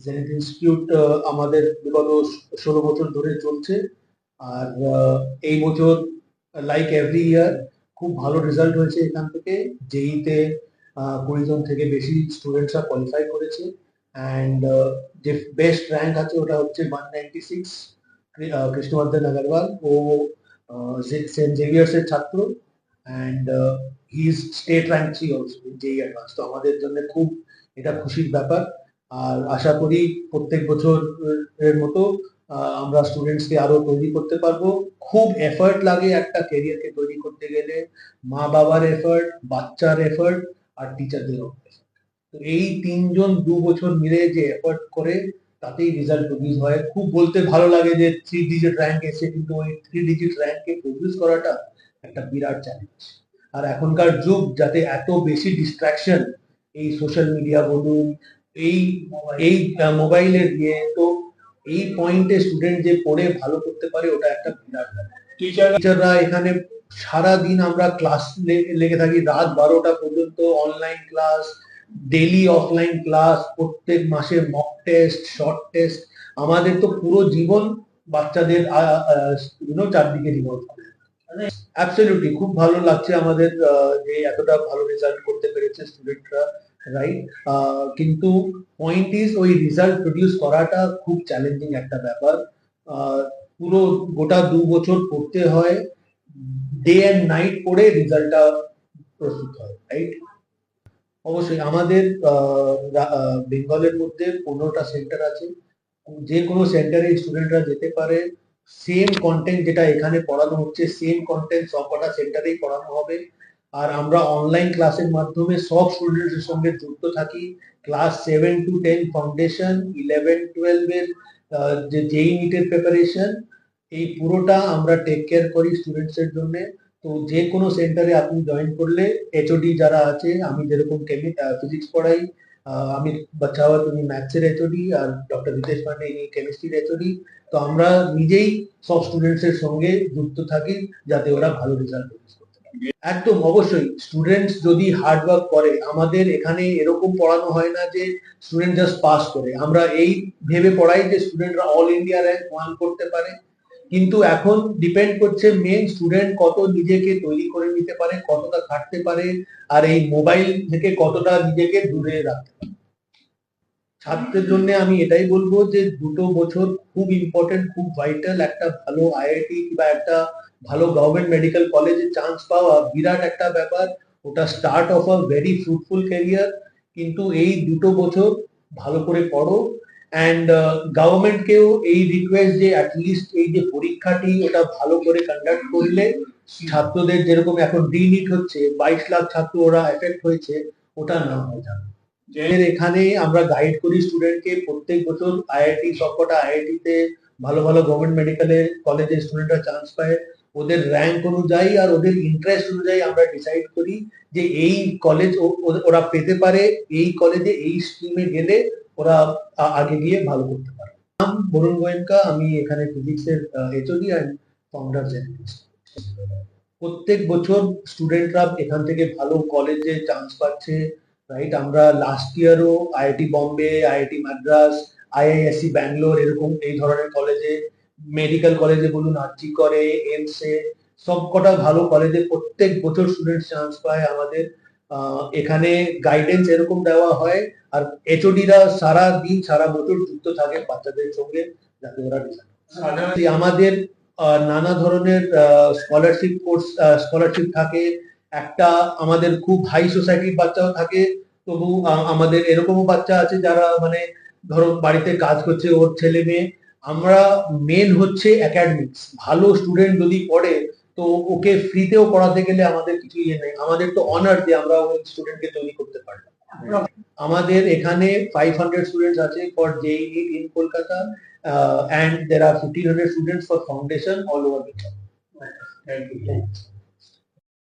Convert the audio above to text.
Zenith institute আমাদের বিগত 16 বছর ধরে চলছে। আর এই বছর লাইক এভরি ইয়ার খুব ভালো রেজাল্ট হয়েছে এখান থেকে। জেইতে 20 জন থেকে বেশি স্টুডেন্টসরা কোয়ালিফাই করেছে। অ্যান্ড যে বেস্ট র্যাঙ্ক আছে ওটা হচ্ছে 196, কৃষ্ণবর্ধন আগরওয়াল। ও সেন্ট জেভিয়ার্স এর ছাত্র, and he is state rank 3 also in JEE advance. তো আমাদের জন্য খুব এটা খুশির ব্যাপার। আর আশা করি প্রত্যেক বছর এর মতো আমরা স্টুডেন্টসকে আরো তৈরি করতে পারবো। খুব এফার্ট লাগে একটা ক্যারিয়ারকে তৈরি করতে গেলে, মা বাবার এফার্ট, বাচ্চার এফার্ট, আর টিচারদের এফার্ট। তো এই তিনজন 2 বছর মিলে যে এফার্ট করে তাতেই রেজাল্ট প্রডিউস হয়। খুব বলতে ভালো লাগে যে 3 ডিজিট র্যাঙ্ক এসে, কিন্তু ওই 3 ডিজিট র্যাঙ্ককে প্রডিউস করাটা একটা বিরাট চ্যালেঞ্জ। আর এখনকার যুগ যাতে এত বেশি ডিস্ট্রাকশন, এই সোশ্যাল মিডিয়া বলুন, এই এই মোবাইলের দিয়ে, তো এই পয়েন্টে স্টুডেন্ট যে পড়ে ভালো করতে পারে ওটা একটা বিরাট ব্যাপার। টিচাররা এখানে সারা দিন আমরা ক্লাস লেগে থাকি, রাত 12টা পর্যন্ত online class, daily offline class, প্রত্যেক মাসে মক টেস্ট, শর্ট টেস্ট। আমাদের তো পুরো জীবন বাচ্চাদের চারদিকে রিভলভ করে। অ্যাবসলিউটলি খুব ভালো লাগছে আমাদের যে এতটা ভালো রেজাল্ট করতে পেরেছে স্টুডেন্টরা, রাইট। কিন্তু পয়েন্ট ইজ ওই রেজাল্ট প্রডিউস করাটা খুব চ্যালেঞ্জিং একটা ব্যাপার। পুরো গোটা 2 বছর পড়তে হয়, ডে অ্যান্ড নাইট পড়ে রেজাল্টটা প্রস্তুত হয়, রাইট। অবশ্যই আমাদের বেঙ্গলের মধ্যে 15টা সেন্টার আছে। যে কোনো সেন্টারে স্টুডেন্টরা যেতে পারে। সেম কন্টেন্ট যেটা এখানে পড়ানো হচ্ছে, সেম কন্টেন্ট সবকটা সেন্টারেই পড়ানো হবে। আর আমরা অনলাইন ক্লাসের মাধ্যমে সব স্টুডেন্টদের সঙ্গে যুক্ত থাকি। ক্লাস 7 to 10 ফাউন্ডেশন, 11-12 এর যে জেই নিটের প্রিপারেশন, এই পুরোটা আমরা টেক কেয়ার করি স্টুডেন্টস এর জন্য। তো যে কোনো সেন্টারে আপনি জয়েন করলে এইচওডি যারা আছে, আমি যেরকম ফিজিক্স পড়াই, আমি বাচ্চাওয়াত উনি ম্যাথসের এইচওডি, আর ডক্টর রিতেশ পান্ডে ইনি কেমিস্ট্রির এইচওডি। তো আমরা নিজেই সব স্টুডেন্টস এর সঙ্গে যুক্ত থাকি যাতে ওরা ভালো রেজাল্ট প্রডিউস করতে পারে। একদম অবশ্যই স্টুডেন্টস যদি হার্ড ওয়ার্ক করে, আমাদের এখানে এরকম পড়ানো হয় না যে স্টুডেন্ট জাস্ট পাস করে। আমরা এই ভেবে পড়াই যে স্টুডেন্টরা অল ইন্ডিয়া র্যাঙ্ক 1 করতে পারে। কিন্তু এখন ডিপেন্ড করছে মেন স্টুডেন্ট কত নিজেকে তৈরি করে নিতে পারে, কতটা খাটতে পারে, আর এই মোবাইল থেকে কতটা নিজেকে দূরে রাখতে পারে। ছাত্রের জন্য আমি এটাই বলবো যে 2 বছর খুব ইম্পর্টেন্ট, খুব ভাইটাল। একটা ভালো আইআইটি বা একটা ভালো গভর্নমেন্ট মেডিকেল কলেজে চান্স পাওয়া বিরাট একটা ব্যাপার। ওটা start of a very fruitful career. কিন্তু এই 2 বছর ভালো করে পড়ো। অ্যান্ড গভর্নমেন্টকেও এই রিকোয়েস্ট যে অ্যাটলিস্ট এই যে পরীক্ষাটি ওটা ভালো করে কন্ডাক্ট করলে ছাত্রদের, যেরকম এখন ডিনিট হচ্ছে 22 লাখ ছাত্র ওরা এফেক্ট হয়েছে, ওটা না হয়ে যাবে। এখানে আমরা গাইড করি স্টুডেন্টকে প্রত্যেক বছর। আইআইটি সবকটা আইআইটিতে ভালো ভালো গভর্নমেন্ট মেডিকেল কলেজে স্টুডেন্টরা চান্স পায়। ওদের র্যাঙ্ক অনুযায়ী আর ওদের ইন্টারেস্ট অনুযায়ী আমরা ডিসাইড করি যে এই কলেজ ওরা পেতে পারে, এই কলেজে এই স্ট্রিমে গেলে ওরা আগে গিয়ে ভালো করতে পারে। নাম বরুণ গোয়েঙ্কা, আমি এখানে ফিজিক্সের এইচওডি অ্যান্ড ফাউন্ডার জেনেটিক্স। প্রত্যেক বছর স্টুডেন্টরা এখান থেকে ভালো কলেজে চান্স পাচ্ছে, রাইট। আমরা লাস্ট ইয়ারও IIT Bombay, IIT Madras, IISc Bangalore, এরকম এই ধরনের কলেজে, মেডিকেল কলেজে বলুন, আরজি করে, এমসে, সবকটা ভালো কলেজে প্রত্যেক বছর স্টুডেন্ট চান্স পায় আমাদের। এখানে গাইডেন্স এরকম দেওয়া হয়, আর এইচওডিরা সারা দিন সারা বছর যুক্ত থাকে বাচ্চাদের সঙ্গে যাতে ওরা আমাদের নানা ধরনের স্কলারশিপ কোর্স, স্কলারশিপ থাকে। একটা আমাদের খুব হাই সোসাইটির বাচ্চাও থাকে, তবু আমাদের এরকমও বাচ্চা আছে যারা মানে ধরো বাড়িতে কাজ করছে ওর ছেলে মেয়ে। আমরা মেন হচ্ছে একাডেমিক্স। ভালো স্টুডেন্ট যদি পড়ে তো ওকে ফ্রিতেও পড়াতে গেলে আমাদের কিছু ইয়ে নেই। আমাদের তো অনার যে আমরা ওই স্টুডেন্টকে তৈরি করতে পারি। আমাদের এখানে 500 স্টুডেন্টস আছে for JEE NEET in Kolkata, and there are 1500 students for foundation all over the world. Thank you.